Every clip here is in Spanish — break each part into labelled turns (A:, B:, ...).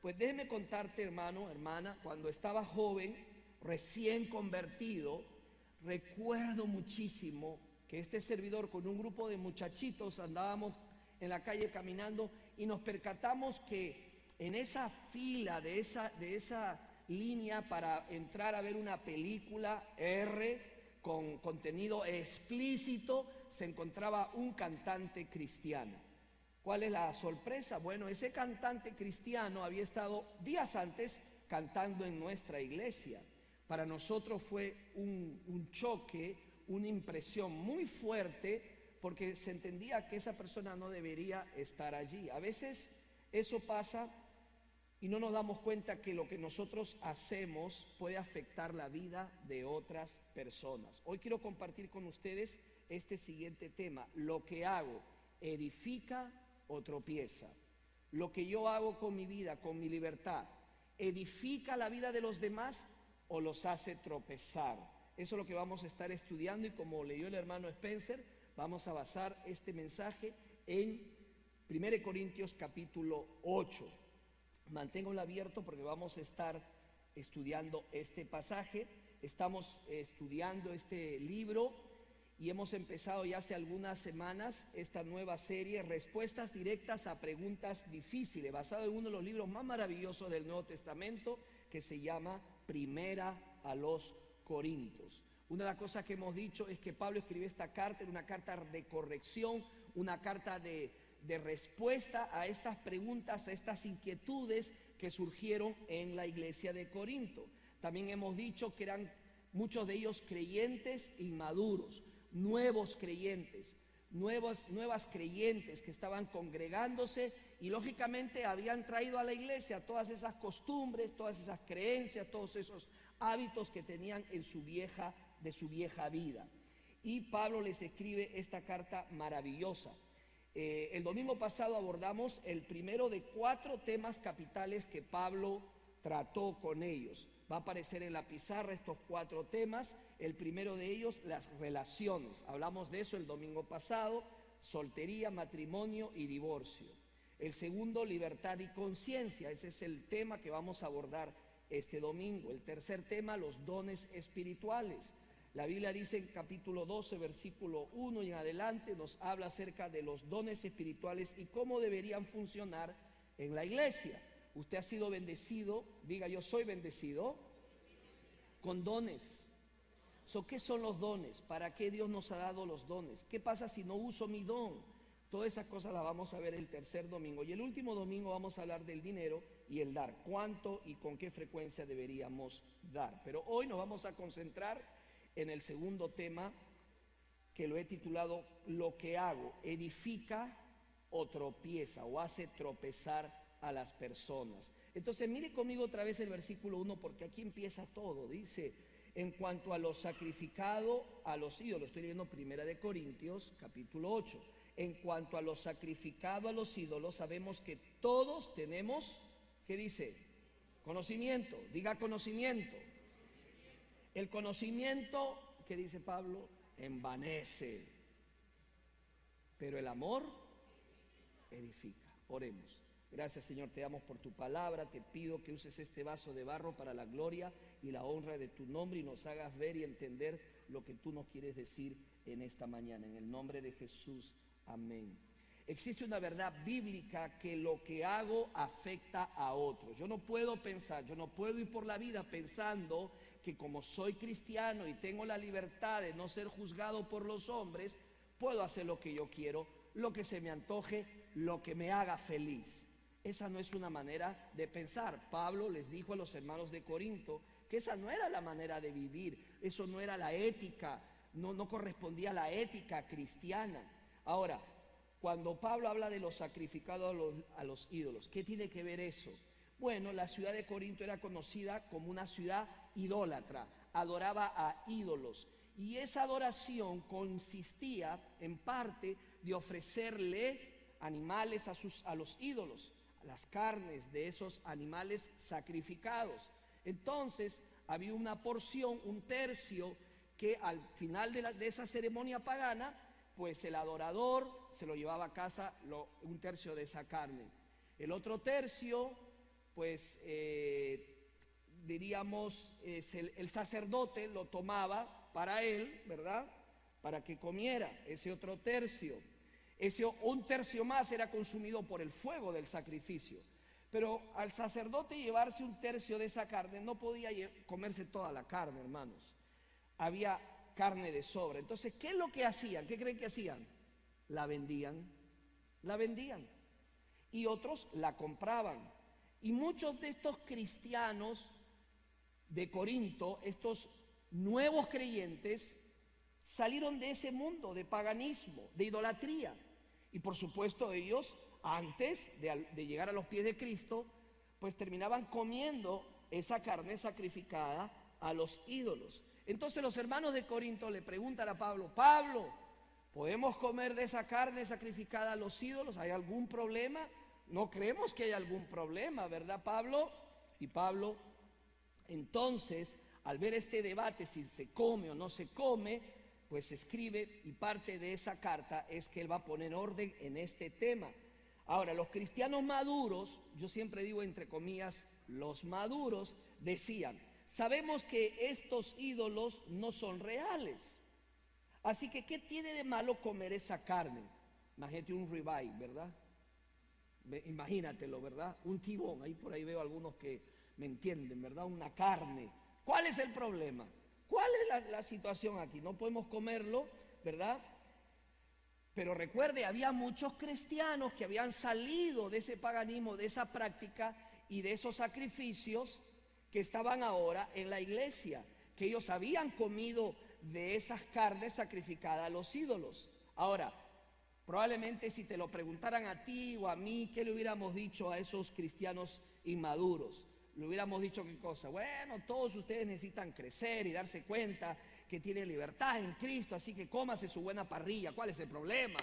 A: Pues déjeme contarte, hermano, hermana, cuando estaba joven, recién convertido, recuerdo muchísimo que este servidor con un grupo de muchachitos andábamos en la calle caminando y nos percatamos que en esa fila de esa línea para entrar a ver una película con contenido explícito se encontraba un cantante cristiano. ¿Cuál es la sorpresa? Bueno, ese cantante cristiano había estado días antes cantando en nuestra iglesia. Para nosotros fue un choque, una impresión muy fuerte, porque se entendía que esa persona no debería estar allí. A veces eso pasa y no nos damos cuenta que lo que nosotros hacemos puede afectar la vida de otras personas. Hoy quiero compartir con ustedes este siguiente tema: lo que hago, ¿edifica o tropieza? Lo que yo hago con mi vida, con mi libertad, ¿edifica la vida de los demás o los hace tropezar? Eso es lo que vamos a estar estudiando, y como leyó el hermano Spencer, vamos a basar este mensaje en 1 Corintios capítulo 8. Manténganlo abierto porque vamos a estar estudiando este pasaje. Estamos estudiando este libro y hemos empezado ya hace algunas semanas esta nueva serie, Respuestas Directas a Preguntas Difíciles, basado en uno de los libros más maravillosos del Nuevo Testamento, que se llama Primera a los Corintios. Una de las cosas que hemos dicho es que Pablo escribió esta carta, era una carta de corrección, una carta de respuesta a estas preguntas, a estas inquietudes que surgieron en la iglesia de Corinto. También hemos dicho que eran muchos de ellos creyentes inmaduros, nuevos creyentes, nuevas creyentes que estaban congregándose y lógicamente habían traído a la iglesia todas esas costumbres, todas esas creencias, todos esos hábitos que tenían en su vieja vida. Y Pablo les escribe esta carta maravillosa. El domingo pasado abordamos el primero de 4 temas capitales que Pablo trató con ellos. Va a aparecer en la pizarra estos 4 temas. El primero de ellos, las relaciones. Hablamos de eso el domingo pasado: soltería, matrimonio y divorcio. El segundo, libertad y conciencia. Ese es el tema que vamos a abordar este domingo. El tercer tema, los dones espirituales. La Biblia dice en capítulo 12, versículo 1 y en adelante, nos habla acerca de los dones espirituales y cómo deberían funcionar en la iglesia. Usted ha sido bendecido, diga: yo soy bendecido con dones. ¿Qué son los dones? ¿Para qué Dios nos ha dado los dones? ¿Qué pasa si no uso mi don? Todas esas cosas las vamos a ver el tercer domingo. Y el último domingo vamos a hablar del dinero y el dar. ¿Cuánto y con qué frecuencia deberíamos dar? Pero hoy nos vamos a concentrar en el segundo tema, que lo he titulado: lo que hago, ¿edifica o tropieza o hace tropezar a las personas? Entonces mire conmigo otra vez el versículo 1, porque aquí empieza todo. Dice: en cuanto a lo sacrificado a los ídolos. Estoy leyendo 1 Corintios capítulo 8. En cuanto a lo sacrificado a los ídolos, sabemos que todos tenemos, ¿qué dice? Conocimiento. Diga: conocimiento. El conocimiento, ¿qué dice Pablo? Envanece, pero el amor edifica. Oremos. Gracias, Señor, te damos por tu palabra. Te pido que uses este vaso de barro para la gloria y la honra de tu nombre y nos hagas ver y entender lo que tú nos quieres decir en esta mañana. En el nombre de Jesús, amén. Existe una verdad bíblica que lo que hago afecta a otros. Yo no puedo ir por la vida pensando que como soy cristiano y tengo la libertad de no ser juzgado por los hombres, puedo hacer lo que yo quiero, lo que se me antoje, lo que me haga feliz. Esa no es una manera de pensar. Pablo les dijo a los hermanos de Corinto que esa no era la manera de vivir, eso no era la ética, no correspondía a la ética cristiana. Ahora, cuando Pablo habla de lo sacrificado a los ídolos, ¿qué tiene que ver eso? Bueno, la ciudad de Corinto era conocida como una ciudad idólatra, adoraba a ídolos. Y esa adoración consistía en parte de ofrecerle animales a los ídolos, las carnes de esos animales sacrificados. Entonces había una porción, un tercio, que al final de esa ceremonia pagana, pues el adorador se lo llevaba a casa, un tercio de esa carne. El otro tercio pues diríamos, el sacerdote lo tomaba para él, ¿verdad? Para que comiera ese otro tercio. Un tercio más era consumido por el fuego del sacrificio. Pero al sacerdote llevarse un tercio de esa carne, no podía comerse toda la carne, hermanos. Había carne de sobra. Entonces, ¿qué es lo que hacían? ¿Qué creen que hacían? La vendían. La vendían. Y otros la compraban. Y muchos de estos cristianos de Corinto, estos nuevos creyentes, salieron de ese mundo de paganismo, de idolatría. Y por supuesto ellos, antes de llegar a los pies de Cristo, pues terminaban comiendo esa carne sacrificada a los ídolos. Entonces los hermanos de Corinto le preguntan a Pablo: Pablo, ¿podemos comer de esa carne sacrificada a los ídolos? ¿Hay algún problema? No creemos que haya algún problema, ¿verdad, Pablo? Y Pablo, entonces, al ver este debate, si se come o no se come, pues escribe, y parte de esa carta es que él va a poner orden en este tema. Ahora, los cristianos maduros, yo siempre digo entre comillas, los maduros, decían: sabemos que estos ídolos no son reales, así que ¿qué tiene de malo comer esa carne? Imagínate un ribeye, ¿verdad? Imagínatelo, ¿verdad? Un tibón, ahí por ahí veo algunos que me entienden, ¿verdad? Una carne. ¿Cuál es el problema? ¿Cuál es la situación aquí? No podemos comerlo, ¿verdad? Pero recuerde, había muchos cristianos que habían salido de ese paganismo, de esa práctica y de esos sacrificios, que estaban ahora en la iglesia, que ellos habían comido de esas carnes sacrificadas a los ídolos. Ahora, probablemente si te lo preguntaran a ti o a mí, ¿qué le hubiéramos dicho a esos cristianos inmaduros? Le hubiéramos dicho qué cosa: bueno, todos ustedes necesitan crecer y darse cuenta que tienen libertad en Cristo, así que cómase su buena parrilla. ¿Cuál es el problema?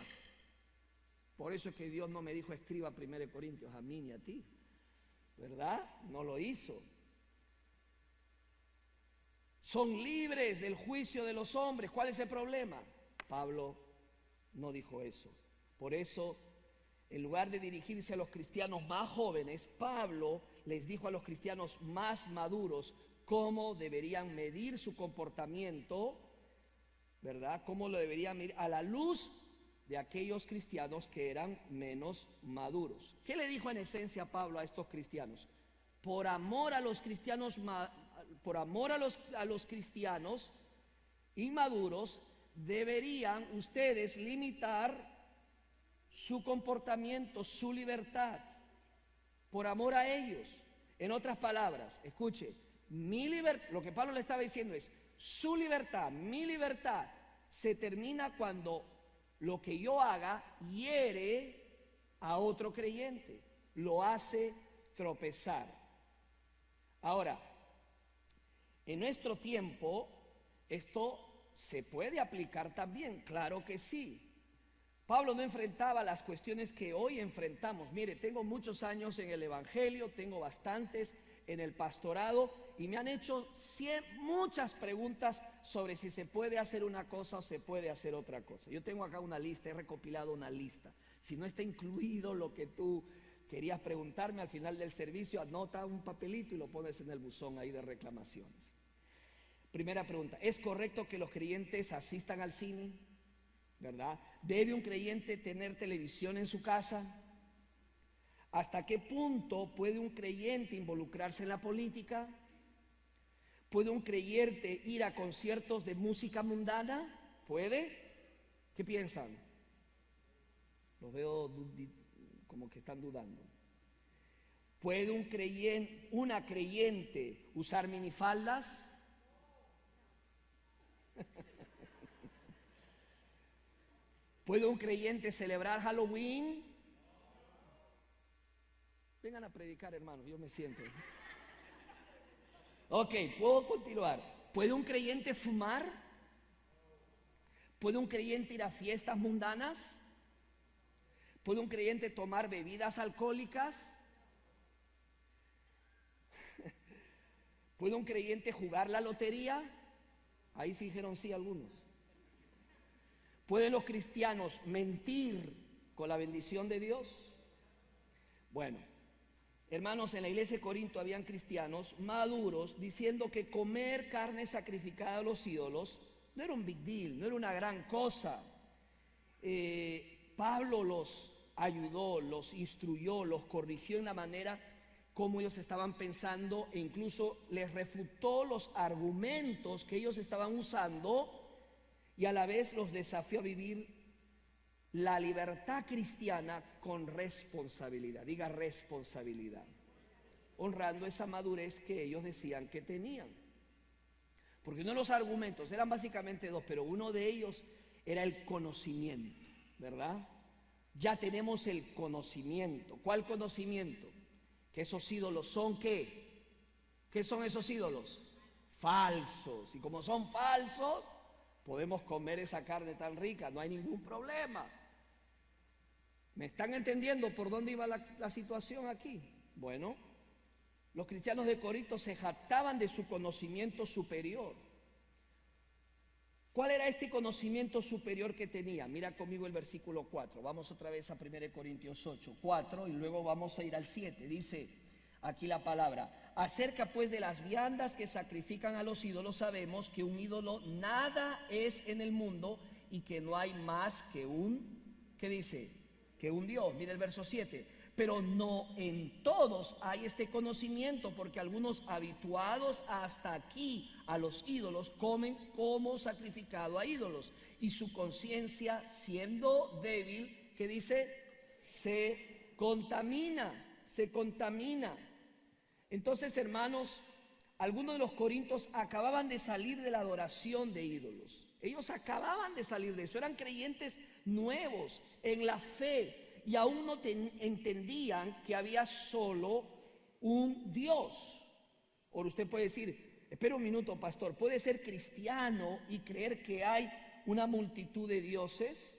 A: Por eso es que Dios no me dijo escriba 1 Corintios a mí ni a ti, ¿verdad? No lo hizo. Son libres del juicio de los hombres. ¿Cuál es el problema? Pablo no dijo eso. Por eso, en lugar de dirigirse a los cristianos más jóvenes, Pablo les dijo a los cristianos más maduros cómo deberían medir su comportamiento, ¿verdad? Cómo lo deberían medir a la luz de aquellos cristianos que eran menos maduros. ¿Qué le dijo en esencia Pablo a estos cristianos? Por amor a los cristianos, a los cristianos inmaduros, deberían ustedes limitar su comportamiento, su libertad, por amor a ellos. En otras palabras, escuche, lo que Pablo le estaba diciendo es: su libertad, mi libertad, se termina cuando lo que yo haga hiere a otro creyente, lo hace tropezar. Ahora, en nuestro tiempo, esto se puede aplicar también, claro que sí. Pablo no enfrentaba las cuestiones que hoy enfrentamos. Mire, tengo muchos años en el evangelio, tengo bastantes en el pastorado, y me han hecho muchas preguntas sobre si se puede hacer una cosa o se puede hacer otra cosa. Yo tengo acá una lista, he recopilado una lista. Si no está incluido lo que tú querías preguntarme al final del servicio, anota un papelito y lo pones en el buzón ahí de reclamaciones. Primera pregunta: ¿es correcto que los creyentes asistan al cine? ¿Verdad? ¿Debe un creyente tener televisión en su casa? ¿Hasta qué punto puede un creyente involucrarse en la política? ¿Puede un creyente ir a conciertos de música mundana? ¿Puede? ¿Qué piensan? Los veo como que están dudando. ¿Puede una creyente usar minifaldas? ¿Puede un creyente celebrar Halloween? Vengan a predicar, hermanos, yo me siento. Ok, puedo continuar. ¿Puede un creyente fumar? ¿Puede un creyente ir a fiestas mundanas? ¿Puede un creyente tomar bebidas alcohólicas? ¿Puede un creyente jugar la lotería? Ahí sí dijeron sí algunos. ¿Pueden los cristianos mentir con la bendición de Dios? Bueno, Hermanos, en la iglesia de Corinto habían cristianos maduros diciendo que comer carne sacrificada a los ídolos no era un big deal, no era una gran cosa. Pablo los ayudó, los instruyó, los corrigió en la manera como ellos estaban pensando e incluso les refutó los argumentos que ellos estaban usando y a la vez los desafió a vivir la libertad cristiana con responsabilidad. Diga responsabilidad, honrando esa madurez que ellos decían que tenían. Porque uno de los argumentos eran básicamente dos, pero uno de ellos era el conocimiento, ¿verdad? Ya tenemos el conocimiento. ¿Cuál conocimiento? Que esos ídolos son ¿qué? ¿Qué son esos ídolos? Falsos. Y como son falsos, podemos comer esa carne tan rica, no hay ningún problema. ¿Me están entendiendo por dónde iba la situación aquí? Bueno, los cristianos de Corinto se jactaban de su conocimiento superior. ¿Cuál era este conocimiento superior que tenía? Mira conmigo el versículo 4. Vamos otra vez a 1 Corintios 8, 4 y luego vamos a ir al 7. Dice aquí la palabra: acerca pues de las viandas que sacrifican a los ídolos, sabemos que un ídolo nada es en el mundo y que no hay más que ¿qué dice? Que un Dios. Mira el verso 7. Pero no en todos hay este conocimiento, porque algunos habituados hasta aquí a los ídolos comen como sacrificado a ídolos, y su conciencia, siendo débil, ¿qué dice? Se contamina. Entonces, hermanos, algunos de los corintios acababan de salir de la adoración de ídolos. Ellos acababan de salir de eso, eran creyentes nuevos en la fe. Y aún no entendían que había solo un Dios. Ahora usted puede decir, espera un minuto, pastor, ¿puede ser cristiano y creer que hay una multitud de dioses?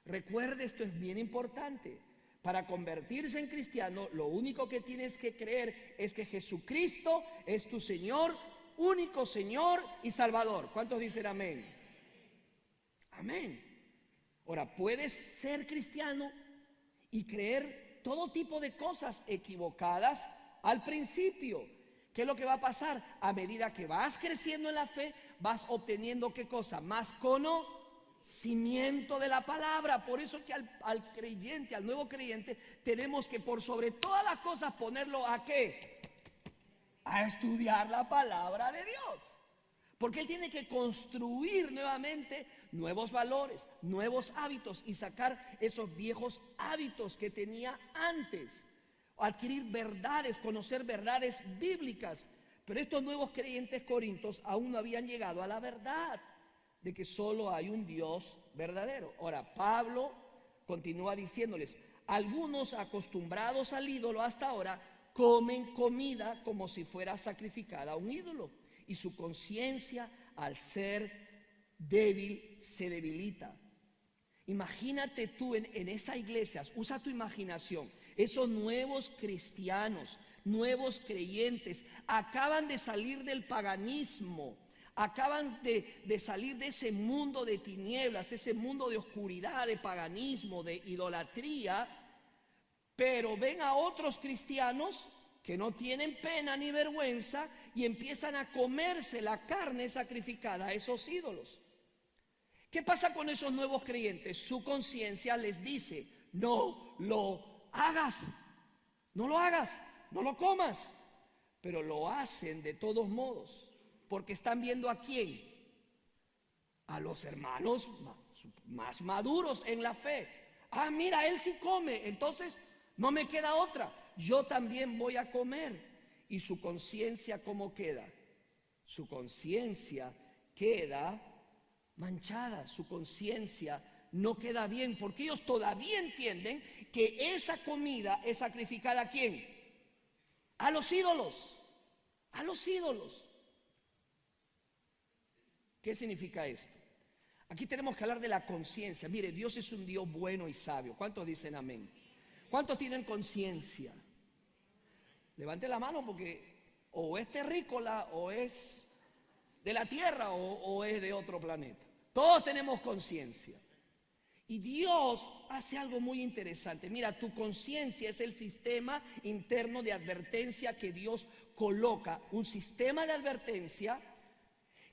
A: Recuerde, esto es bien importante. Para convertirse en cristiano, lo único que tienes que creer es que Jesucristo es tu Señor, único Señor y Salvador. ¿Cuántos dicen amén? Amén. Ahora, puedes ser cristiano y creer todo tipo de cosas equivocadas al principio. ¿Qué es lo que va a pasar? A medida que vas creciendo en la fe, vas obteniendo ¿qué cosa? Más conocimiento de la palabra. Por eso que al creyente, al nuevo creyente, tenemos que por sobre todas las cosas ponerlo ¿a qué? A estudiar la palabra de Dios. Porque él tiene que construir nuevamente nuevos valores, nuevos hábitos y sacar esos viejos hábitos que tenía antes. Adquirir verdades, conocer verdades bíblicas. Pero estos nuevos creyentes corintios aún no habían llegado a la verdad de que solo hay un Dios verdadero. Ahora, Pablo continúa diciéndoles: algunos acostumbrados al ídolo hasta ahora comen comida como si fuera sacrificada a un ídolo, y su conciencia, al ser débil, se debilita. Imagínate tú en esas iglesias, usa tu imaginación, esos nuevos cristianos, nuevos creyentes, acaban de salir del paganismo, acaban de salir de ese mundo de tinieblas, ese mundo de oscuridad, de paganismo, de idolatría, pero ven a otros cristianos que no tienen pena ni vergüenza y empiezan a comerse la carne sacrificada a esos ídolos. ¿Qué pasa con esos nuevos creyentes? Su conciencia les dice: no lo hagas, no lo hagas, no lo comas. Pero lo hacen de todos modos, porque están viendo ¿a quién? A los hermanos más maduros en la fe. Ah, mira, él sí come, entonces no me queda otra, yo también voy a comer. ¿Y su conciencia cómo queda? Su conciencia queda manchada, su conciencia no queda bien, porque ellos todavía entienden que esa comida es sacrificada ¿a quién? A los ídolos, a los ídolos. ¿Qué significa esto? Aquí tenemos que hablar de la conciencia. Mire, Dios es un Dios bueno y sabio. ¿Cuántos dicen amén? ¿Cuántos tienen conciencia? Levante la mano, porque o es terrícola, o es de la tierra, o es de otro planeta. Todos tenemos conciencia. Y Dios hace algo muy interesante. Mira, tu conciencia es el sistema interno de advertencia que Dios coloca. Un sistema de advertencia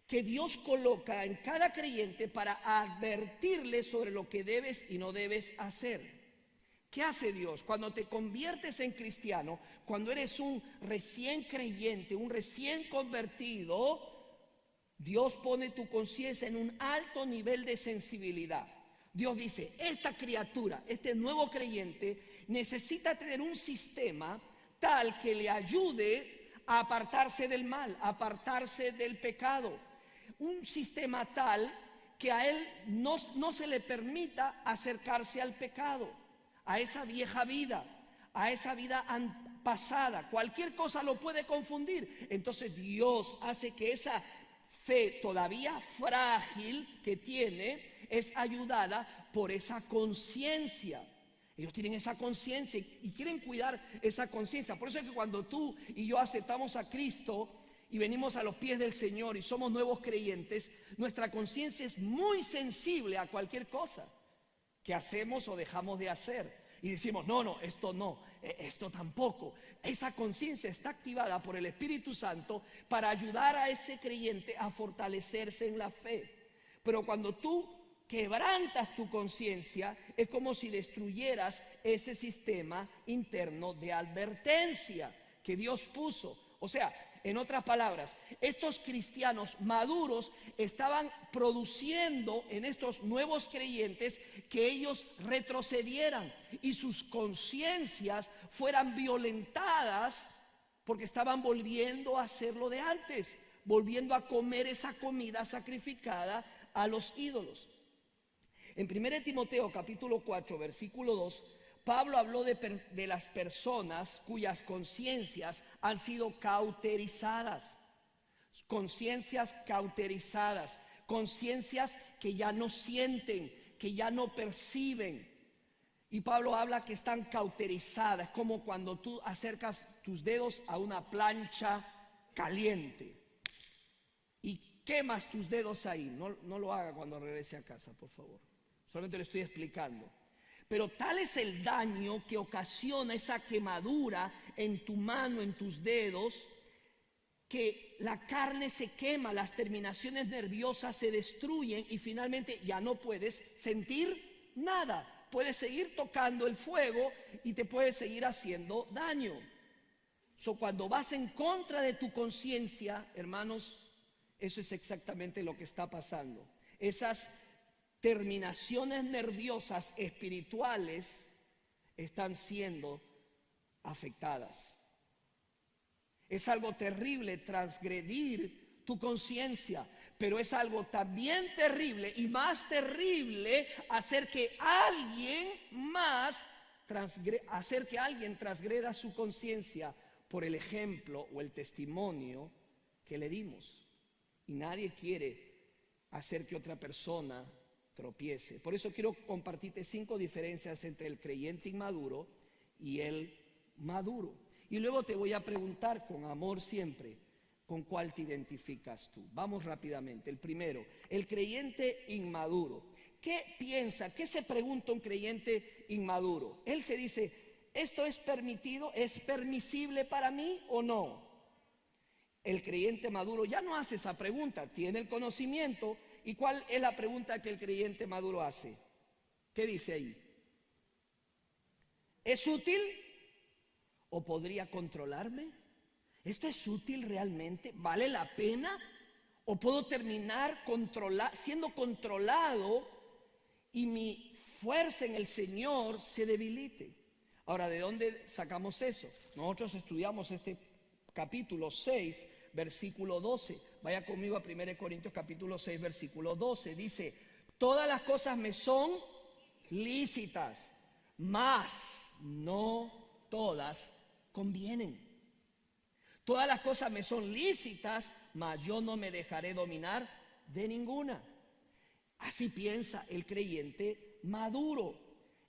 A: que Dios coloca en cada creyente para advertirle sobre lo que debes y no debes hacer. ¿Qué hace Dios? Cuando te conviertes en cristiano, cuando eres un recién creyente, un recién convertido, Dios pone tu conciencia en un alto nivel de sensibilidad. Dios dice, esta criatura, este nuevo creyente, necesita tener un sistema tal que le ayude a apartarse del mal, a apartarse del pecado. Un sistema tal que a él no se le permita acercarse al pecado, a esa vieja vida, a esa vida pasada. Cualquier cosa lo puede confundir. Entonces Dios hace que esa fe todavía frágil que tiene es ayudada por esa conciencia. Ellos tienen esa conciencia y quieren cuidar esa conciencia. Por eso es que cuando tú y yo aceptamos a Cristo y venimos a los pies del Señor y somos nuevos creyentes, nuestra conciencia es muy sensible a cualquier cosa que hacemos o dejamos de hacer. Y decimos, no, esto tampoco. Esa conciencia está activada por el Espíritu Santo para ayudar a ese creyente a fortalecerse en la fe. Pero cuando tú quebrantas tu conciencia, es como si destruyeras ese sistema interno de advertencia que Dios puso. O sea, en otras palabras, estos cristianos maduros estaban produciendo en estos nuevos creyentes que ellos retrocedieran y sus conciencias fueran violentadas porque estaban volviendo a hacer lo de antes, volviendo a comer esa comida sacrificada a los ídolos. En 1 Timoteo capítulo 4 versículo 2, Pablo habló de las personas cuyas conciencias han sido cauterizadas. Conciencias cauterizadas, conciencias que ya no sienten, que ya no perciben. Y Pablo habla que están cauterizadas, como cuando tú acercas tus dedos a una plancha caliente y quemas tus dedos ahí. No lo haga cuando regrese a casa, por favor. Solamente le estoy explicando. Pero tal es el daño que ocasiona esa quemadura en tu mano, en tus dedos, que la carne se quema, las terminaciones nerviosas se destruyen y finalmente ya no puedes sentir nada. Puedes seguir tocando el fuego y te puedes seguir haciendo daño. Cuando vas en contra de tu conciencia, hermanos, eso es exactamente lo que está pasando. Esas terminaciones nerviosas espirituales están siendo afectadas. Es algo terrible transgredir tu conciencia, pero es algo también terrible y más terrible hacer que alguien transgreda su conciencia por el ejemplo o el testimonio que le dimos. Y nadie quiere hacer que otra persona tropiece. Por eso quiero compartirte 5 diferencias entre el creyente inmaduro y el maduro. Y luego te voy a preguntar con amor siempre, ¿con cuál te identificas tú? Vamos rápidamente. El primero, el creyente inmaduro. ¿Qué piensa? ¿Qué se pregunta un creyente inmaduro? Él se dice, ¿esto es permitido? ¿Es permisible para mí o no? El creyente maduro ya no hace esa pregunta, tiene el conocimiento. ¿Y cuál es la pregunta que el creyente maduro hace? ¿Qué dice ahí? ¿Es útil? ¿O podría controlarme? ¿Esto es útil realmente? ¿Vale la pena? ¿O puedo terminar siendo controlado y mi fuerza en el Señor se debilite? Ahora, ¿de dónde sacamos eso? Nosotros estudiamos este capítulo 6, versículo 12. Vaya conmigo a 1 Corintios capítulo 6, versículo 12. Dice, todas las cosas me son lícitas, mas no todas convienen. Todas las cosas me son lícitas, mas yo no me dejaré dominar de ninguna. Así piensa el creyente maduro.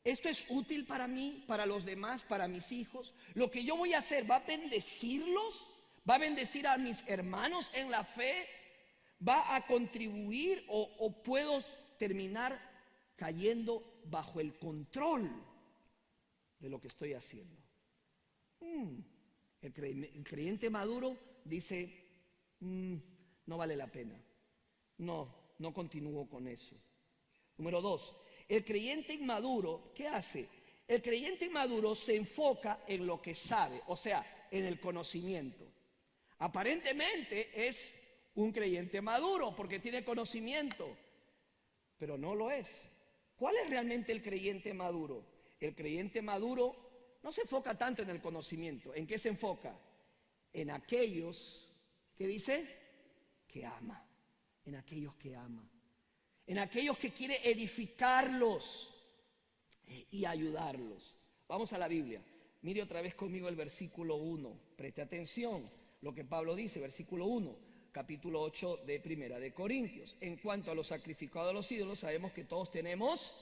A: ¿Esto es útil para mí, para los demás, para mis hijos? ¿Lo que yo voy a hacer va a bendecirlos? ¿Va a bendecir a mis hermanos en la fe? ¿Va a contribuir o puedo terminar cayendo bajo el control de lo que estoy haciendo. El creyente maduro dice, no vale la pena. No continúo con eso. Número 2, el creyente inmaduro, ¿qué hace? El creyente inmaduro se enfoca en lo que sabe, o sea, en el conocimiento. Aparentemente es un creyente maduro porque tiene conocimiento, pero no lo es. ¿Cuál es realmente el creyente maduro? El creyente maduro no se enfoca tanto en el conocimiento. ¿En qué se enfoca? En aquellos, ¿qué dice? Que ama. En aquellos que ama. En aquellos que quiere edificarlos y ayudarlos. Vamos a la Biblia. Mire otra vez conmigo el versículo 1. Preste atención lo que Pablo dice, versículo 1, capítulo 8 de Primera de Corintios. En cuanto a los sacrificados a los ídolos, sabemos que todos tenemos,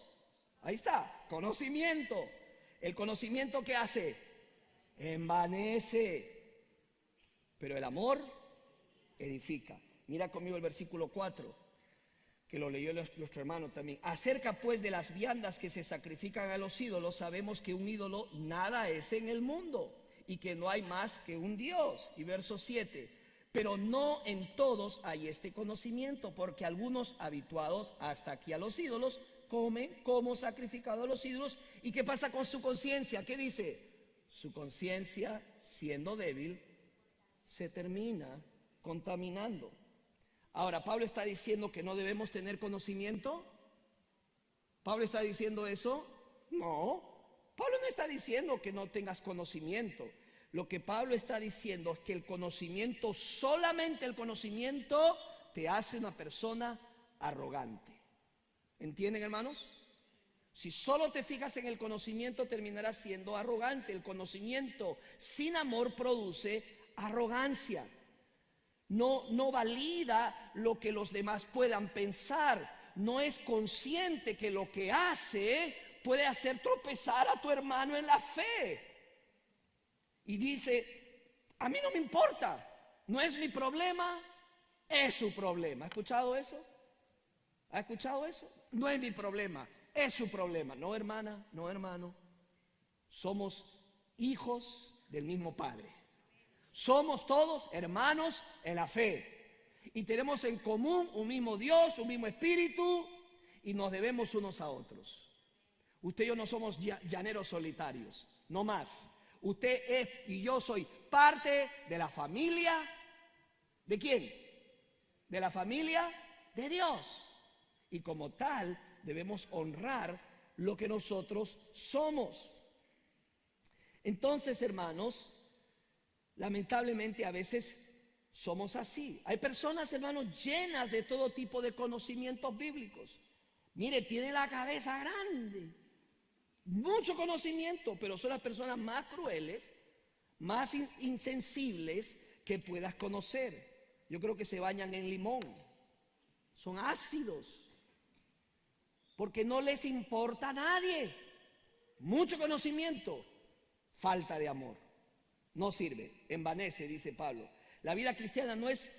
A: ahí está, conocimiento. ¿El conocimiento qué hace? Envanece. Pero el amor edifica. Mira conmigo el versículo 4, que lo leyó nuestro hermano también. Acerca pues de las viandas que se sacrifican a los ídolos, sabemos que un ídolo nada es en el mundo y que no hay más que un Dios. Y verso 7, pero no en todos hay este conocimiento, porque algunos habituados hasta aquí a los ídolos comen como sacrificado a los ídolos. ¿Y qué pasa con su conciencia? ¿Qué dice? Su conciencia, siendo débil, se termina contaminando. Ahora, ¿Pablo está diciendo que no debemos tener conocimiento? ¿Pablo está diciendo eso? No. Pablo no está diciendo que no tengas conocimiento. Lo que Pablo está diciendo es que el conocimiento, solamente el conocimiento, te hace una persona arrogante. ¿Entienden, hermanos? Si solo te fijas en el conocimiento, terminarás siendo arrogante. El conocimiento sin amor produce arrogancia. No valida lo que los demás puedan pensar. No es consciente que lo que hace puede hacer tropezar a tu hermano en la fe. Y dice, a mí no me importa, no es mi problema, es su problema. ¿Ha escuchado eso? ¿Ha escuchado eso? No es mi problema, es su problema. No, hermana, no, hermano. Somos hijos del mismo Padre. Somos todos hermanos en la fe. Y tenemos en común un mismo Dios, un mismo Espíritu, y nos debemos unos a otros. Usted y yo no somos llaneros solitarios, no más. Usted es y yo soy parte de la familia. ¿De quién? De la familia de Dios. Y como tal debemos honrar lo que nosotros somos. Entonces, hermanos, lamentablemente a veces somos así. Hay personas, hermanos, llenas de todo tipo de conocimientos bíblicos. Mire, tiene la cabeza grande, mucho conocimiento, pero son las personas más crueles, más insensibles que puedas conocer. Yo creo que se bañan en limón. Son ácidos, porque no les importa a nadie. Mucho conocimiento, falta de amor. No sirve, envanece, dice Pablo. La vida cristiana no es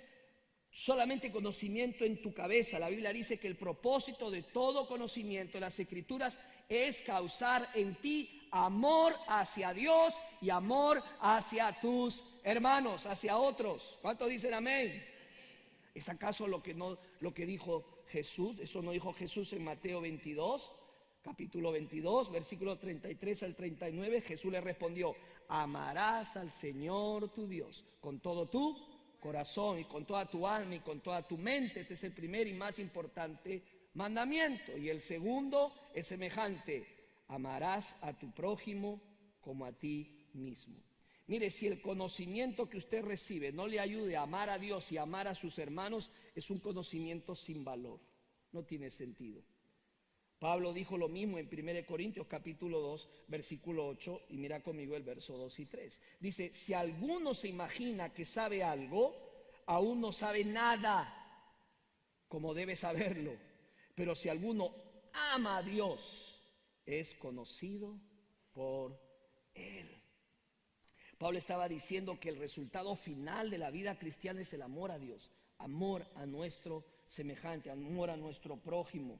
A: solamente conocimiento en tu cabeza. La Biblia dice que el propósito de todo conocimiento en las Escrituras es causar en ti amor hacia Dios y amor hacia tus hermanos, hacia otros. ¿Cuántos dicen amén? ¿Es acaso lo que dijo Jesús? Eso no dijo Jesús en Mateo 22, capítulo 22, versículo 33 al 39. Jesús le respondió: amarás al Señor tu Dios con todo tu corazón y con toda tu alma y con toda tu mente. Este es el primer y más importante mandamiento. Y el segundo es semejante: amarás a tu prójimo como a ti mismo. Mire, si el conocimiento que usted recibe no le ayude a amar a Dios y a amar a sus hermanos, es un conocimiento sin valor. No tiene sentido. Pablo dijo lo mismo en 1 Corintios capítulo 2, versículo 8, y mira conmigo el verso 2 y 3. Dice: si alguno se imagina que sabe algo, aún no sabe nada como debe saberlo. Pero si alguno ama a Dios, es conocido por Él. Pablo estaba diciendo que el resultado final de la vida cristiana es el amor a Dios, amor a nuestro semejante, amor a nuestro prójimo.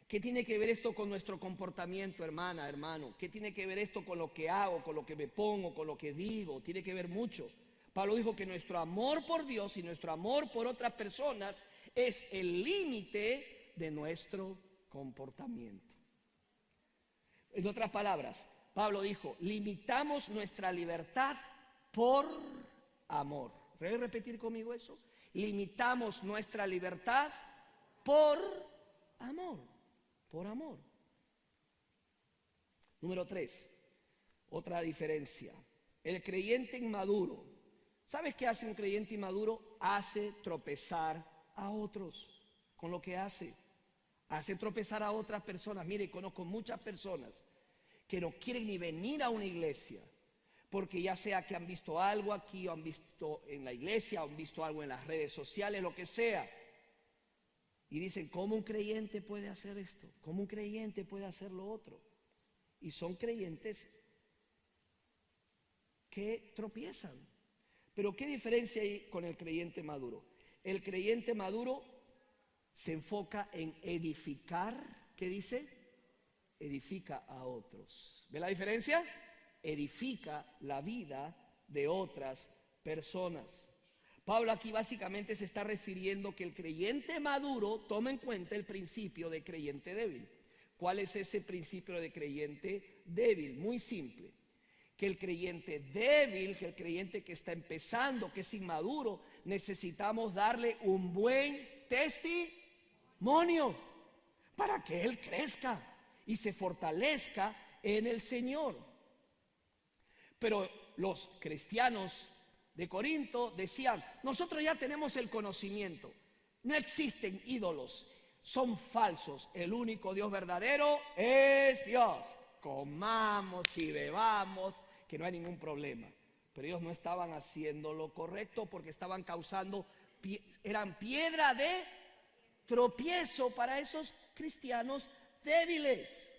A: ¿Qué tiene que ver esto con nuestro comportamiento, hermana, hermano? ¿Qué tiene que ver esto con lo que hago, con lo que me pongo, con lo que digo? Tiene que ver mucho. Pablo dijo que nuestro amor por Dios y nuestro amor por otras personas es el límite de nuestro comportamiento. En otras palabras, Pablo dijo, limitamos nuestra libertad por amor. ¿Puedes repetir conmigo eso? Limitamos nuestra libertad por amor. Por amor. Número 3, otra diferencia. El creyente inmaduro. ¿Sabes qué hace un creyente inmaduro? Hace tropezar a otros con lo que hace. Hace tropezar a otras personas. Mire, conozco muchas personas que no quieren ni venir a una iglesia porque ya sea que han visto algo aquí o han visto en la iglesia o han visto algo en las redes sociales, lo que sea. Y dicen, ¿cómo un creyente puede hacer esto? ¿Cómo un creyente puede hacer lo otro? Y son creyentes que tropiezan. Pero ¿qué diferencia hay con el creyente maduro? El creyente maduro se enfoca en edificar. ¿Qué dice? Edifica a otros. ¿Ve la diferencia? Edifica la vida de otras personas. Pablo aquí básicamente se está refiriendo que el creyente maduro toma en cuenta el principio de creyente débil. ¿Cuál es ese principio de creyente débil? Muy simple. Que el creyente débil, que el creyente que está empezando, que es inmaduro, necesitamos darle un buen testimonio para que él crezca y se fortalezca en el Señor. Pero los cristianos de Corinto decían, nosotros ya tenemos el conocimiento, no existen ídolos, son falsos, el único Dios verdadero es Dios, comamos y bebamos, que no hay ningún problema. Pero ellos no estaban haciendo lo correcto porque estaban causando, eran piedra de tropiezo para esos cristianos débiles.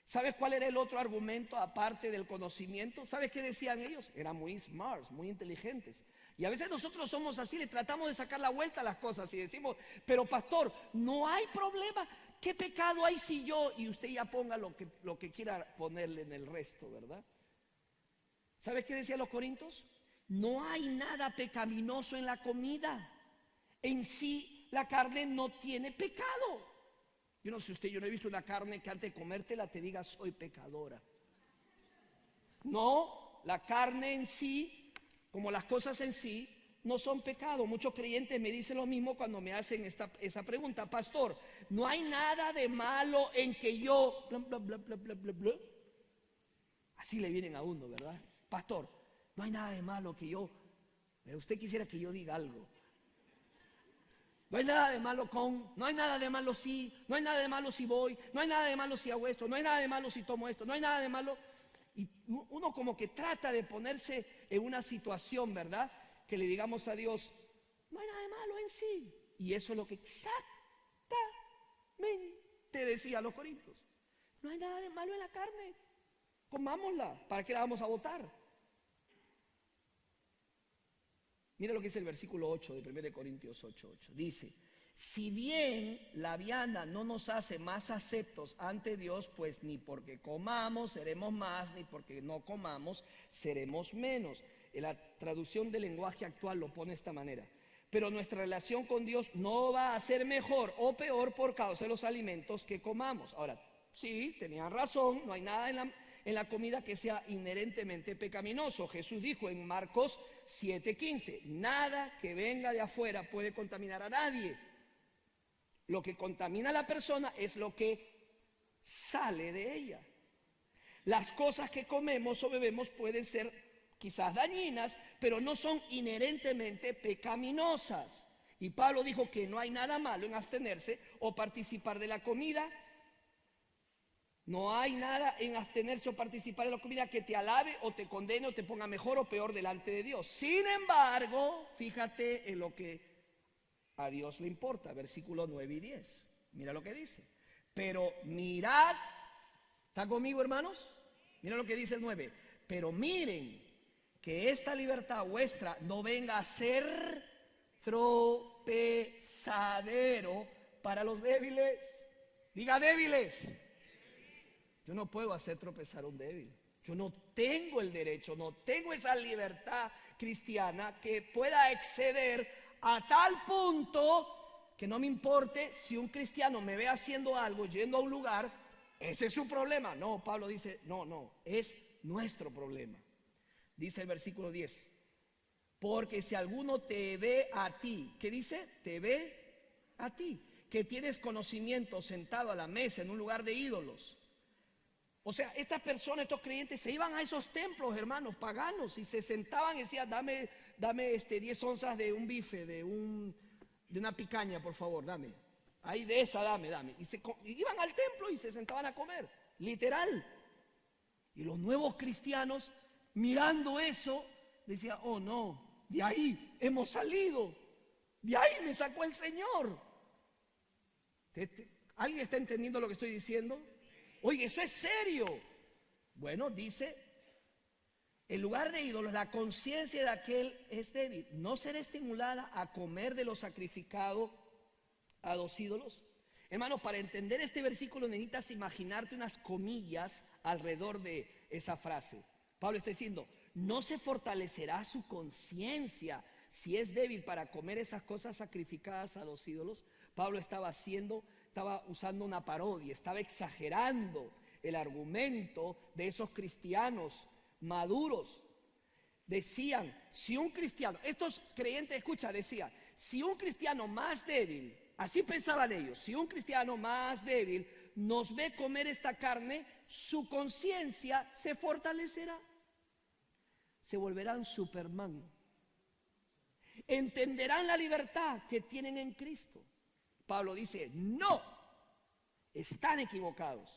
A: ¿Sabes cuál era el otro argumento aparte del conocimiento? ¿Sabes qué decían ellos? Eran muy smart, muy inteligentes. Y a veces nosotros somos así, le tratamos de sacar la vuelta a las cosas y decimos, pero pastor, no hay problema. ¿Qué pecado hay si yo? Y usted ya ponga lo que quiera ponerle en el resto, ¿verdad? ¿Sabes qué decían los corintios? No hay nada pecaminoso en la comida. En sí, la carne no tiene pecado. Yo no sé usted, yo no he visto una carne que antes de comértela te diga soy pecadora. No, la carne en sí, como las cosas en sí, no son pecado. Muchos creyentes me dicen lo mismo cuando me hacen esa pregunta. Pastor, no hay nada de malo en que yo... Bla, bla, bla, bla, bla, bla, bla. Así le vienen a uno, ¿verdad? Pastor, no hay nada de malo que yo... Usted quisiera que yo diga algo. No hay nada de malo no hay nada de malo si, no hay nada de malo si voy, no hay nada de malo si hago esto, no hay nada de malo si tomo esto, no hay nada de malo. Y uno como que trata de ponerse en una situación, ¿verdad? Que le digamos a Dios, no hay nada de malo en sí. Y eso es lo que exactamente decían los corintios. No hay nada de malo en la carne, comámosla, ¿para qué la vamos a botar? Mira lo que dice el versículo 8 de 1 Corintios 8:8. Dice, si bien la vianda no nos hace más aceptos ante Dios, pues ni porque comamos seremos más, ni porque no comamos seremos menos. En la traducción del lenguaje actual lo pone de esta manera. Pero nuestra relación con Dios no va a ser mejor o peor por causa de los alimentos que comamos. Ahora, sí, tenían razón, no hay nada en la comida que sea inherentemente pecaminoso. Jesús dijo en Marcos 7:15, nada que venga de afuera puede contaminar a nadie. Lo que contamina a la persona es lo que sale de ella. Las cosas que comemos o bebemos pueden ser quizás dañinas, pero no son inherentemente pecaminosas. Y Pablo dijo que no hay nada malo en abstenerse o participar de la comida. No hay nada en abstenerse o participar de la comida que te alabe o te condene o te ponga mejor o peor delante de Dios. Sin embargo, fíjate en lo que a Dios le importa, versículos 9 y 10. Mira lo que dice. Pero mirad, ¿están conmigo, hermanos? Mira lo que dice el 9. Pero miren que esta libertad vuestra no venga a ser tropezadero para los débiles. Diga débiles. Yo no puedo hacer tropezar a un débil. Yo no tengo el derecho, no tengo esa libertad cristiana que pueda exceder a tal punto que no me importe si un cristiano me ve haciendo algo, yendo a un lugar, ese es su problema. No, Pablo dice, no, es nuestro problema. Dice el versículo 10, porque si alguno te ve a ti, ¿qué dice? Te ve a ti, que tienes conocimiento sentado a la mesa en un lugar de ídolos. O sea, estas personas, estos creyentes se iban a esos templos, hermanos, paganos, y se sentaban y decían, dame 10 onzas de un bife, de una picaña, por favor, dame. Ahí de esa, dame. Y iban al templo y se sentaban a comer, literal. Y los nuevos cristianos, mirando eso, decían, oh no, de ahí hemos salido, de ahí me sacó el Señor. ¿Alguien está entendiendo lo que estoy diciendo? Oye, eso es serio. Bueno, dice, en lugar de ídolos, la conciencia de aquel es débil. No será estimulada a comer de lo sacrificado a los ídolos. Hermano, para entender este versículo necesitas imaginarte unas comillas alrededor de esa frase. Pablo está diciendo, no se fortalecerá su conciencia si es débil para comer esas cosas sacrificadas a los ídolos. Pablo estaba usando una parodia, estaba exagerando el argumento de esos cristianos maduros. Decían, si un cristiano, estos creyentes, escucha, decían, si un cristiano más débil, así pensaban ellos, si un cristiano más débil nos ve comer esta carne, su conciencia se fortalecerá. Se volverán Superman. Entenderán la libertad que tienen en Cristo. Pablo dice, no, están equivocados.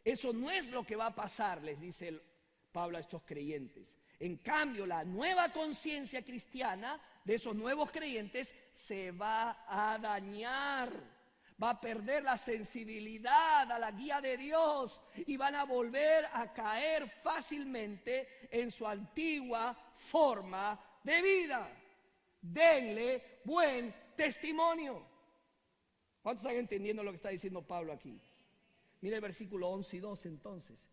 A: Eso no es lo que va a pasar, les dice Pablo a estos creyentes. En cambio, la nueva conciencia cristiana de esos nuevos creyentes se va a dañar. Va a perder la sensibilidad a la guía de Dios y van a volver a caer fácilmente en su antigua forma de vida. Denle buen testimonio. ¿Cuántos están entendiendo lo que está diciendo Pablo aquí? Mira el versículo 11 y 12 entonces.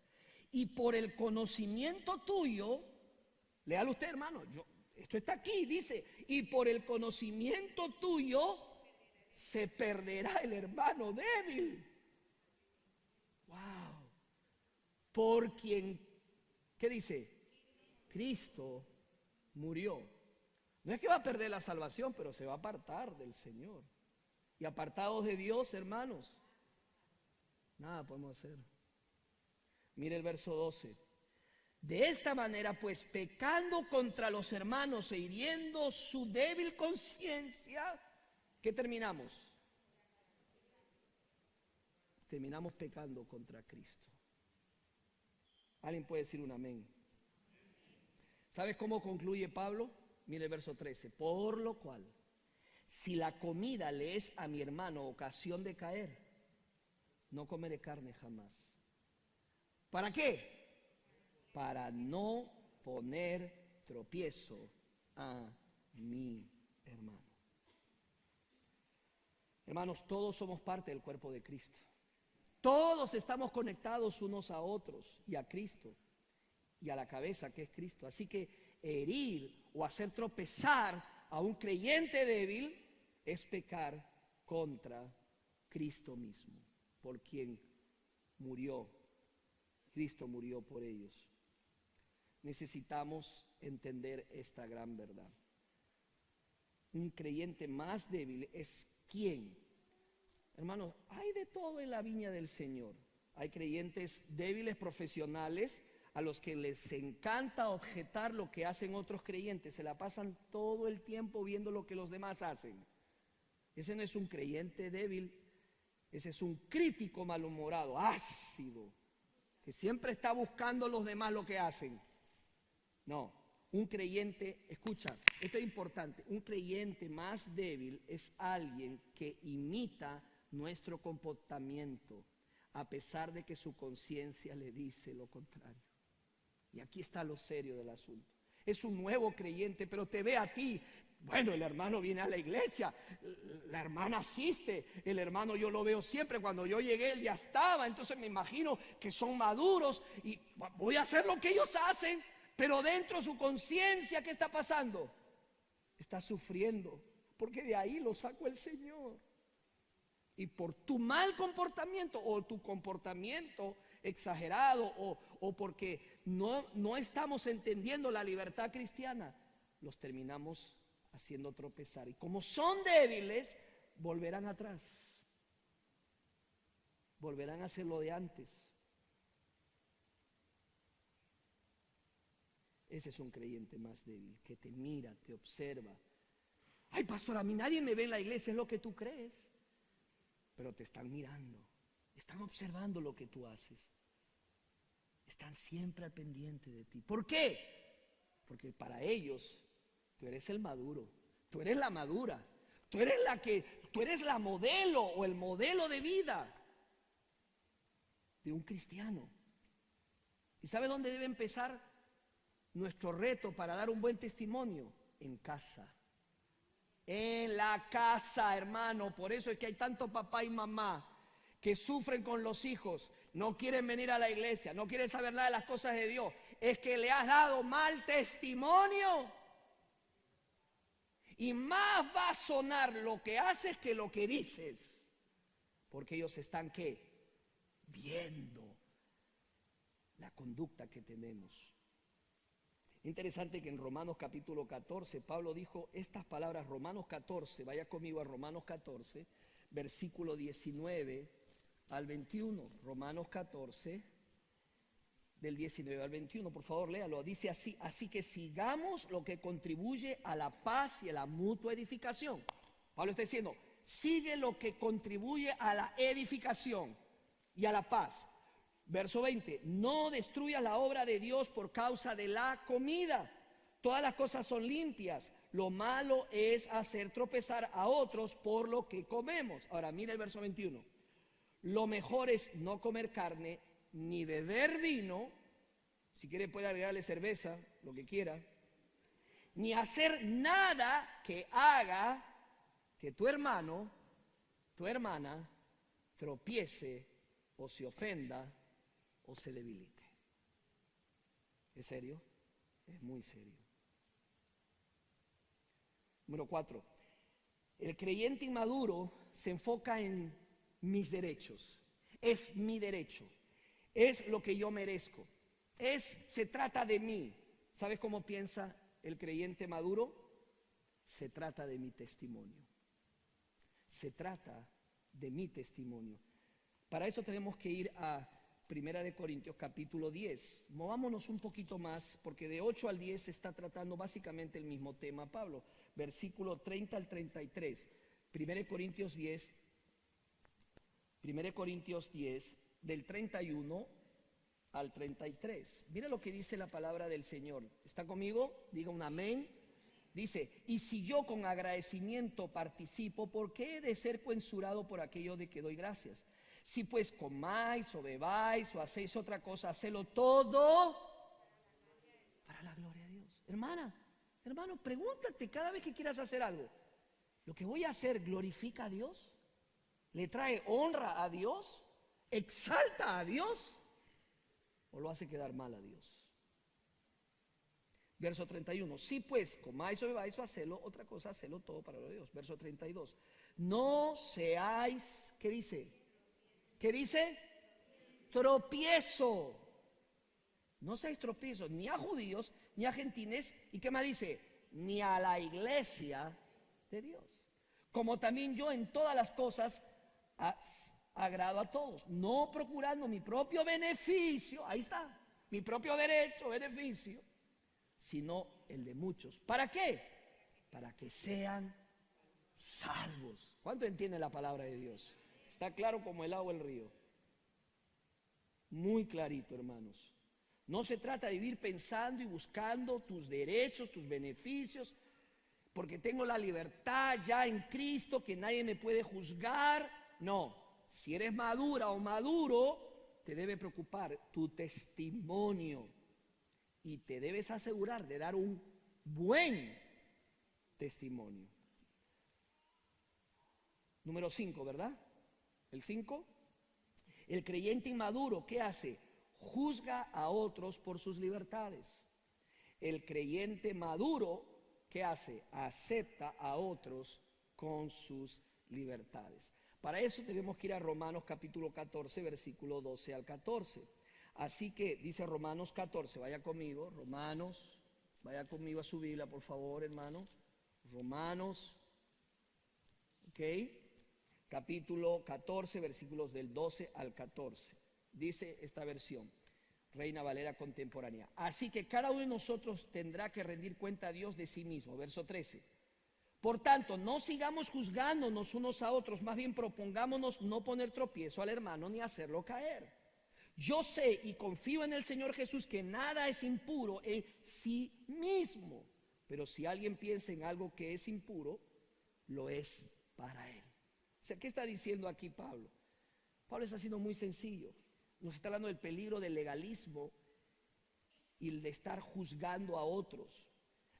A: Y por el conocimiento tuyo, léalo usted, hermano, esto está aquí, dice, y por el conocimiento tuyo se perderá el hermano débil. Wow. Por quien, ¿qué dice? Cristo murió. No es que va a perder la salvación, pero se va a apartar del Señor. Y apartados de Dios, hermanos, nada podemos hacer. Mire el verso 12. De esta manera, pues, pecando contra los hermanos e hiriendo su débil conciencia, ¿qué terminamos? Terminamos pecando contra Cristo. ¿Alguien puede decir un amén? ¿Sabes cómo concluye Pablo? Mire el verso 13. Por lo cual, si la comida le es a mi hermano ocasión de caer, no comeré carne jamás. ¿Para qué? Para no poner tropiezo a mi hermano. Hermanos, todos somos parte del cuerpo de Cristo. Todos estamos conectados unos a otros y a Cristo y a la cabeza que es Cristo. Así que herir o hacer tropezar a un creyente débil es pecar contra Cristo mismo, por quien murió. Cristo murió por ellos. Necesitamos entender esta gran verdad. Un creyente más débil es ¿quién? Hermanos, hay de todo en la viña del Señor. Hay creyentes débiles profesionales a los que les encanta objetar lo que hacen otros creyentes. Se la pasan todo el tiempo viendo lo que los demás hacen. Ese no es un creyente débil, ese es un crítico malhumorado, ácido, que siempre está buscando a los demás lo que hacen. No, un creyente, escucha, esto es importante, un creyente más débil es alguien que imita nuestro comportamiento a pesar de que su conciencia le dice lo contrario. Y aquí está lo serio del asunto. Es un nuevo creyente, pero te ve a ti Bueno, el hermano viene a la iglesia, la hermana asiste, el hermano yo lo veo siempre, cuando yo llegué él ya estaba, entonces me imagino que son maduros y voy a hacer lo que ellos hacen, pero dentro su conciencia, ¿qué está pasando? Está sufriendo, porque de ahí lo sacó el Señor. Y por tu mal comportamiento o tu comportamiento exagerado o porque no estamos entendiendo la libertad cristiana, los terminamos haciendo tropezar. Y como son débiles, volverán atrás. Volverán a hacer lo de antes. Ese es un creyente más débil, que te mira, te observa. Ay, pastor, a mí nadie me ve en la iglesia, es lo que tú crees. Pero te están mirando, están observando lo que tú haces. Están siempre al pendiente de ti. ¿Por qué? Porque para ellos tú eres el maduro, tú eres la madura, tú eres la modelo o el modelo de vida de un cristiano. ¿Y sabe dónde debe empezar nuestro reto para dar un buen testimonio? En casa. En la casa, hermano. Por eso es que hay tanto papá y mamá que sufren con los hijos, no quieren venir a la iglesia, no quieren saber nada de las cosas de Dios. Es que le has dado mal testimonio. Y más va a sonar lo que haces que lo que dices. Porque ellos están, ¿qué? Viendo la conducta que tenemos. Interesante que en Romanos capítulo 14, Pablo dijo estas palabras, Romanos 14, vaya conmigo a Romanos 14, versículo 19 al 21. Romanos 14, del 19 al 21, por favor léalo. Dice así: así que sigamos lo que contribuye a la paz y a la mutua edificación. Pablo está diciendo, sigue lo que contribuye a la edificación y a la paz. Verso 20, no destruyas la obra de Dios por causa de la comida. Todas las cosas son limpias. Lo malo es hacer tropezar a otros por lo que comemos. Ahora mira el verso 21. Lo mejor es no comer carne ni beber vino. Si quiere puede agregarle cerveza, lo que quiera. Ni hacer nada que haga que tu hermano, tu hermana, tropiece o se ofenda o se debilite. ¿Es serio? Es muy serio. Número 4. El creyente inmaduro se enfoca en mis derechos. Es mi derecho. Es lo que yo merezco. Se trata de mí. ¿Sabes cómo piensa el creyente maduro? Se trata de mi testimonio. Se trata de mi testimonio. Para eso tenemos que ir a Primera de Corintios capítulo 10. Movámonos un poquito más, porque de 8 al 10 se está tratando básicamente el mismo tema Pablo. Versículo 30 al 33. Primera de Corintios 10, del 31 al 33. Mira lo que dice la palabra del Señor. ¿Está conmigo? Diga un amén. Dice, y si yo con agradecimiento participo, ¿por qué he de ser censurado por aquello de que doy gracias? Si pues comáis o bebáis o hacéis otra cosa, hacedlo todo para la gloria de Dios. Hermano, pregúntate cada vez que quieras hacer algo, ¿lo que voy a hacer glorifica a Dios? ¿Le trae honra a Dios? ¿Exalta a Dios? ¿O lo hace quedar mal a Dios? Verso 31, si pues comáis o bebáis o hacedlo otra cosa, hacedlo todo para la gloria de Dios. Verso 32, no seáis, ¿qué dice? ¿Qué dice? Tropiezo. No seáis tropiezo ni a judíos ni a gentiles. ¿Y qué más dice? Ni a la iglesia de Dios. Como también yo en todas las cosas agrado a todos, no procurando mi propio beneficio, ahí está, mi propio derecho, beneficio, sino el de muchos. ¿Para qué? Para que sean salvos. ¿Cuánto entiende la palabra de Dios? Está claro como el agua del río. Muy clarito, hermanos. No se trata de vivir pensando y buscando tus derechos, tus beneficios, porque tengo la libertad ya en Cristo, que nadie me puede juzgar. No, si eres madura o maduro, te debe preocupar tu testimonio y te debes asegurar de dar un buen testimonio. Número 5, ¿verdad? El 5. El creyente inmaduro, ¿qué hace? Juzga a otros por sus libertades. El creyente maduro, ¿qué hace? Acepta a otros con sus libertades. Para eso tenemos que ir a Romanos capítulo 14, versículo 12 al 14. Así que dice Romanos 14, vaya conmigo, Romanos, vaya conmigo a su Biblia, por favor, hermano. Romanos, ok, capítulo 14, versículos del 12 al 14. Dice esta versión, Reina Valera contemporánea. Así que cada uno de nosotros tendrá que rendir cuenta a Dios de sí mismo. Verso 13. Por tanto, no sigamos juzgándonos unos a otros, más bien propongámonos no poner tropiezo al hermano ni hacerlo caer. Yo sé y confío en el Señor Jesús que nada es impuro en sí mismo, pero si alguien piensa en algo que es impuro, lo es para él. O sea, ¿qué está diciendo aquí Pablo? Pablo está siendo muy sencillo. Nos está hablando del peligro del legalismo y el de estar juzgando a otros.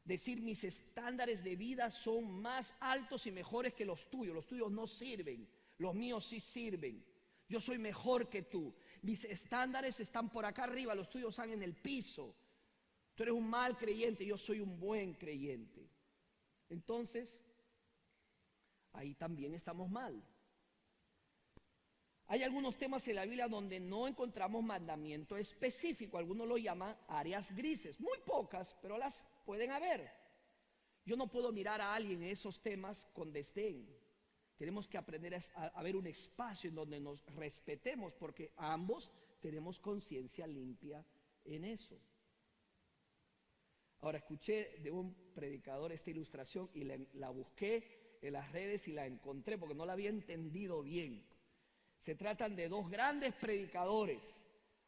A: Decir mis estándares de vida son más altos y mejores que los tuyos no sirven, los míos sí sirven, yo soy mejor que tú, mis estándares están por acá arriba, los tuyos están en el piso, tú eres un mal creyente, yo soy un buen creyente. Entonces, ahí también estamos mal. Hay algunos temas en la Biblia donde no encontramos mandamiento específico, algunos lo llaman áreas grises, muy pocas, pero las pueden haber. Yo no puedo mirar a alguien en esos temas con desdén. Tenemos que aprender a ver un espacio en donde nos respetemos, porque ambos tenemos conciencia limpia en eso. Ahora, escuché de un predicador esta ilustración y la busqué en las redes y la encontré porque no la había entendido bien. Se tratan de dos grandes predicadores,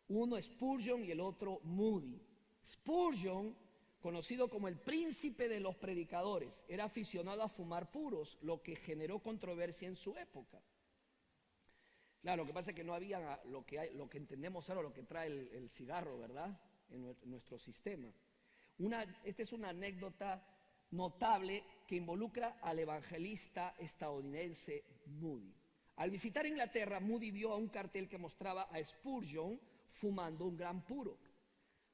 A: uno Spurgeon y el otro Moody. Spurgeon, conocido como el príncipe de los predicadores, era aficionado a fumar puros, lo que generó controversia en su época. Claro, lo que pasa es que no había lo que entendemos ahora, lo que trae el cigarro, ¿verdad? En nuestro sistema. Esta es una anécdota notable que involucra al evangelista estadounidense Moody. Al visitar Inglaterra, Moody vio a un cartel que mostraba a Spurgeon fumando un gran puro.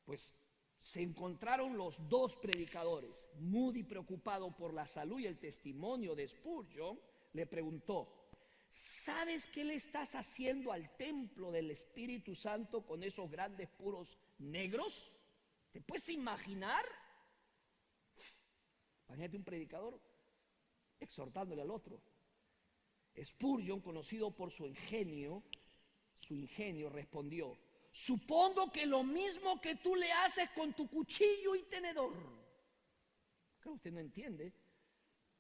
A: Pues se encontraron los dos predicadores. Moody, preocupado por la salud y el testimonio de Spurgeon, le preguntó: ¿sabes qué le estás haciendo al templo del Espíritu Santo con esos grandes puros negros? ¿Te puedes imaginar? Imagínate un predicador exhortándole al otro. Spurgeon, conocido por su ingenio respondió: supongo que lo mismo que tú le haces con tu cuchillo y tenedor. Claro, usted no entiende.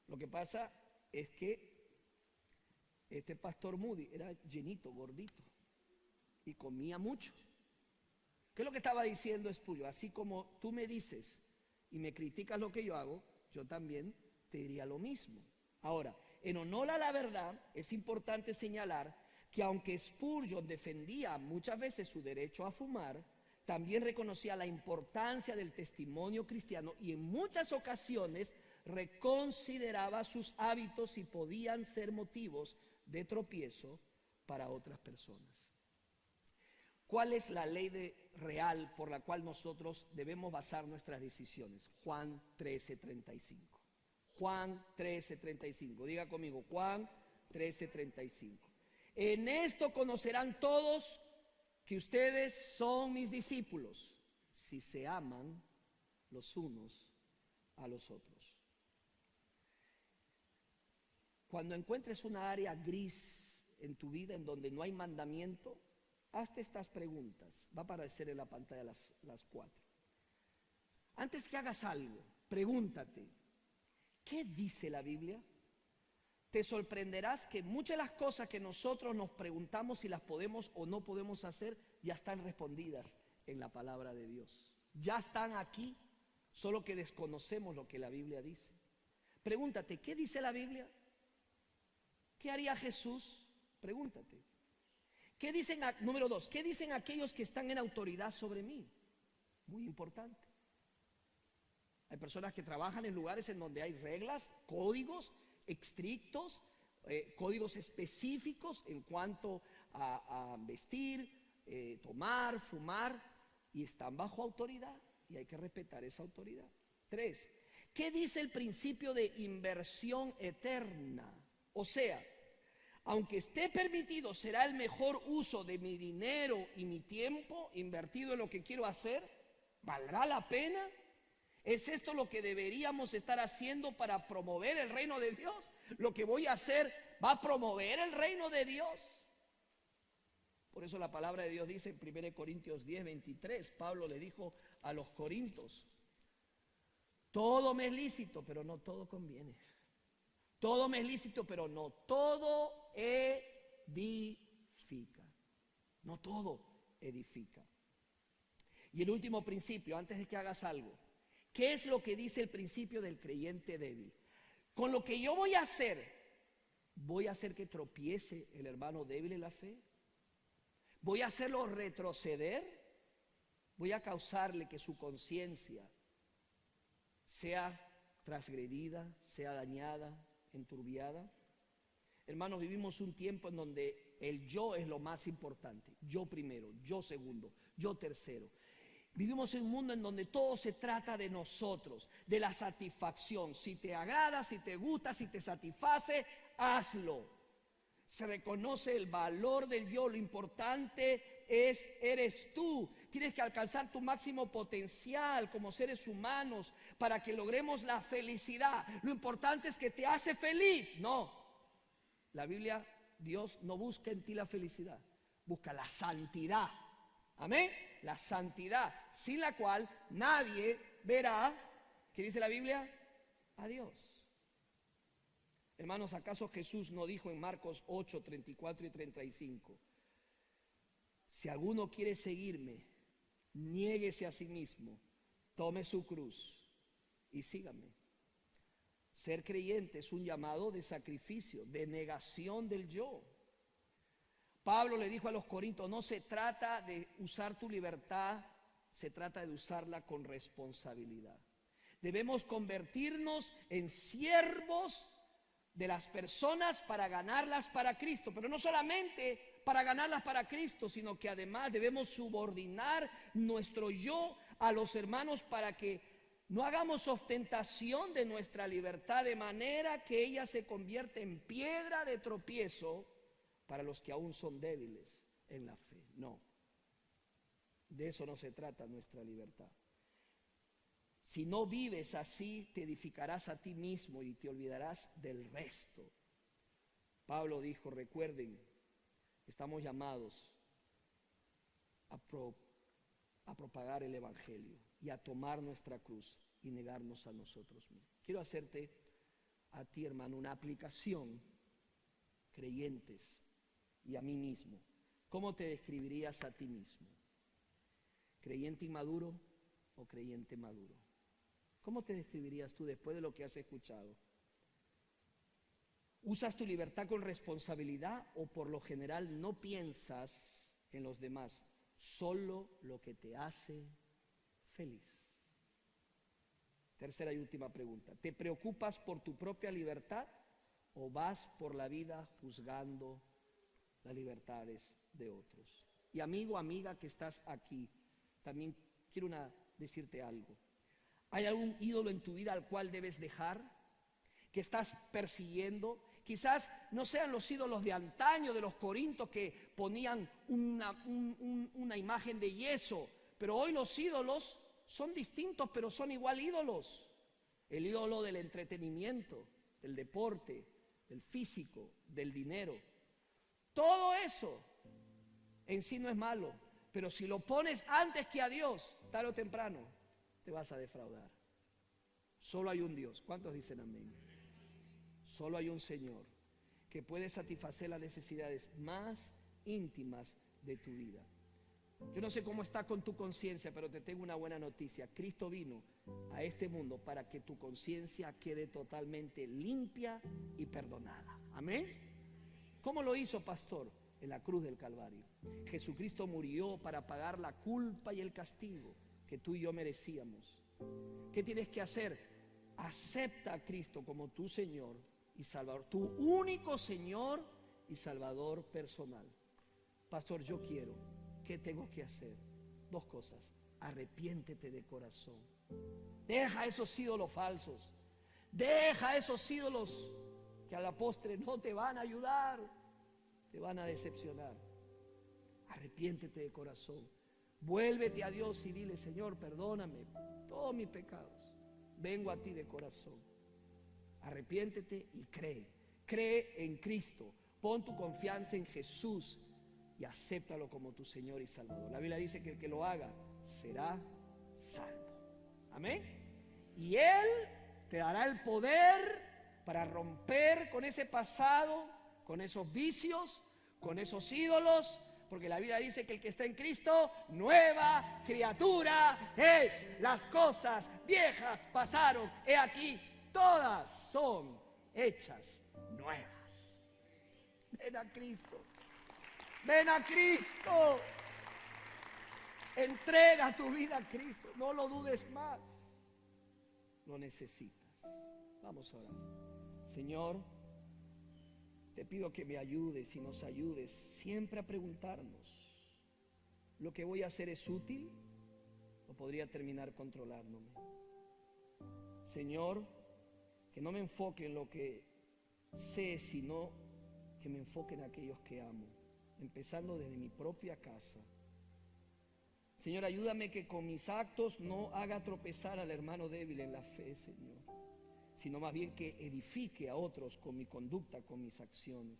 A: Lo que pasa es que este pastor Moody era llenito, gordito, y comía mucho. ¿Qué es lo que estaba diciendo Spurgeon? Así como tú me dices y me criticas lo que yo hago, yo también te diría lo mismo. Ahora, en honor a la verdad, es importante señalar que aunque Spurgeon defendía muchas veces su derecho a fumar, también reconocía la importancia del testimonio cristiano y en muchas ocasiones reconsideraba sus hábitos y podían ser motivos de tropiezo para otras personas. ¿Cuál es la ley real por la cual nosotros debemos basar nuestras decisiones? Juan 13:35. Juan 13:35. Diga conmigo, Juan 13:35. En esto conocerán todos que ustedes son mis discípulos, si se aman los unos a los otros. Cuando encuentres una área gris en tu vida en donde no hay mandamiento, hazte estas preguntas. Va a aparecer en la pantalla las 4. Antes que hagas algo, pregúntate: ¿qué dice la Biblia? Te sorprenderás que muchas de las cosas que nosotros nos preguntamos si las podemos o no podemos hacer ya están respondidas en la palabra de Dios. Ya están aquí, solo que desconocemos lo que la Biblia dice. Pregúntate: ¿qué dice la Biblia? ¿Qué haría Jesús? Pregúntate. ¿Qué dicen, número 2, qué dicen aquellos que están en autoridad sobre mí? Muy importante. Hay personas que trabajan en lugares en donde hay reglas, códigos estrictos, códigos específicos en cuanto a vestir, tomar, fumar, y están bajo autoridad y hay que respetar esa autoridad. 3. ¿Qué dice el principio de inversión eterna? O sea, aunque esté permitido, será el mejor uso de mi dinero y mi tiempo invertido en lo que quiero hacer. ¿Valdrá la pena? ¿Es esto lo que deberíamos estar haciendo para promover el reino de Dios? ¿Lo que voy a hacer va a promover el reino de Dios? Por eso la palabra de Dios dice en 1 Corintios 10, 23, Pablo le dijo a los corintios: todo me es lícito, pero no todo conviene. Todo me es lícito, pero no todo edifica. No todo edifica. Y el último principio, antes de que hagas algo, ¿qué es lo que dice el principio del creyente débil? Con lo que yo voy a hacer que tropiece el hermano débil en la fe. Voy a hacerlo retroceder. Voy a causarle que su conciencia sea transgredida, sea dañada, enturbiada. Hermanos, vivimos un tiempo en donde el yo es lo más importante. Yo primero, yo segundo, yo tercero. Vivimos en un mundo en donde todo se trata de nosotros, de la satisfacción. Si te agrada, si te gusta, si te satisface, hazlo. Se reconoce el valor del yo. Lo importante eres tú. Tienes que alcanzar tu máximo potencial como seres humanos para que logremos la felicidad. Lo importante es que te hace feliz. No. La Biblia, Dios no busca en ti la felicidad, busca la santidad. Amén. La santidad, sin la cual nadie verá, ¿qué dice la Biblia? A Dios. Hermanos, ¿acaso Jesús no dijo en Marcos 8, 34 y 35? Si alguno quiere seguirme, niéguese a sí mismo, tome su cruz y sígame. Ser creyente es un llamado de sacrificio, de negación del yo. Pablo le dijo a los corintios: no se trata de usar tu libertad, se trata de usarla con responsabilidad. Debemos convertirnos en siervos de las personas para ganarlas para Cristo, pero no solamente para ganarlas para Cristo, sino que además debemos subordinar nuestro yo a los hermanos para que no hagamos ostentación de nuestra libertad de manera que ella se convierta en piedra de tropiezo para los que aún son débiles en la fe. No, de eso no se trata nuestra libertad. Si no vives así, te edificarás a ti mismo y te olvidarás del resto. Pablo dijo: recuerden, estamos llamados a propagar el evangelio y a tomar nuestra cruz y negarnos a nosotros mismos. Quiero hacerte a ti, hermano, una aplicación, creyentes, y a mí mismo. ¿Cómo te describirías a ti mismo? ¿Creyente inmaduro o creyente maduro? ¿Cómo te describirías tú después de lo que has escuchado? ¿Usas tu libertad con responsabilidad o por lo general no piensas en los demás, solo lo que te hace feliz? Tercera y última pregunta: ¿te preocupas por tu propia libertad o vas por la vida juzgando las libertades de otros? Y amigo, amiga que estás aquí, también quiero decirte algo. ¿Hay algún ídolo en tu vida al cual debes dejar, que estás persiguiendo? Quizás no sean los ídolos de antaño, de los corintios, que ponían una imagen de yeso, pero hoy los ídolos son distintos, pero son igual ídolos. El ídolo del entretenimiento, del deporte, del físico, del dinero. Todo eso en sí no es malo, pero si lo pones antes que a Dios, tarde o temprano te vas a defraudar. Solo hay un Dios. ¿Cuántos dicen amén? Solo hay un Señor que puede satisfacer las necesidades más íntimas de tu vida. Yo no sé cómo está con tu conciencia, pero te tengo una buena noticia. Cristo vino a este mundo para que tu conciencia quede totalmente limpia y perdonada. Amén. ¿Cómo lo hizo, pastor? En la cruz del Calvario. Jesucristo murió para pagar la culpa y el castigo que tú y yo merecíamos. ¿Qué tienes que hacer? Acepta a Cristo como tu Señor y Salvador, tu único Señor y Salvador personal. Pastor, yo quiero. ¿Qué tengo que hacer? Dos cosas. Arrepiéntete de corazón. Deja esos ídolos falsos. Deja esos ídolos que a la postre no te van a ayudar, te van a decepcionar. Arrepiéntete de corazón. Vuélvete a Dios y dile: Señor, perdóname todos mis pecados. Vengo a ti de corazón. Arrepiéntete y cree. Cree en Cristo. Pon tu confianza en Jesús y acéptalo como tu Señor y Salvador. La Biblia dice que el que lo haga será salvo. Amén. Y Él te dará el poder para romper con ese pasado, con esos vicios, con esos ídolos. Porque la Biblia dice que el que está en Cristo, nueva criatura es. Las cosas viejas pasaron, he aquí, todas son hechas nuevas. Ven a Cristo. Ven a Cristo. Entrega tu vida a Cristo. No lo dudes más. Lo necesitas. Vamos a orar. Señor, te pido que me ayudes y nos ayudes siempre a preguntarnos: ¿lo que voy a hacer es útil o podría terminar controlándome? Señor, que no me enfoque en lo que sé, sino que me enfoque en aquellos que amo, empezando desde mi propia casa. Señor, ayúdame que con mis actos no haga tropezar al hermano débil en la fe, Señor, sino más bien que edifique a otros con mi conducta, con mis acciones.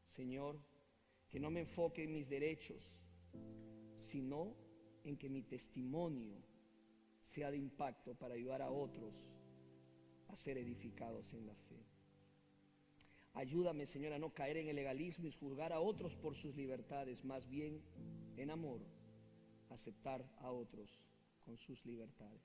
A: Señor, que no me enfoque en mis derechos, sino en que mi testimonio sea de impacto para ayudar a otros a ser edificados en la fe. Ayúdame, Señor, a no caer en el legalismo y juzgar a otros por sus libertades, más bien en amor, aceptar a otros con sus libertades.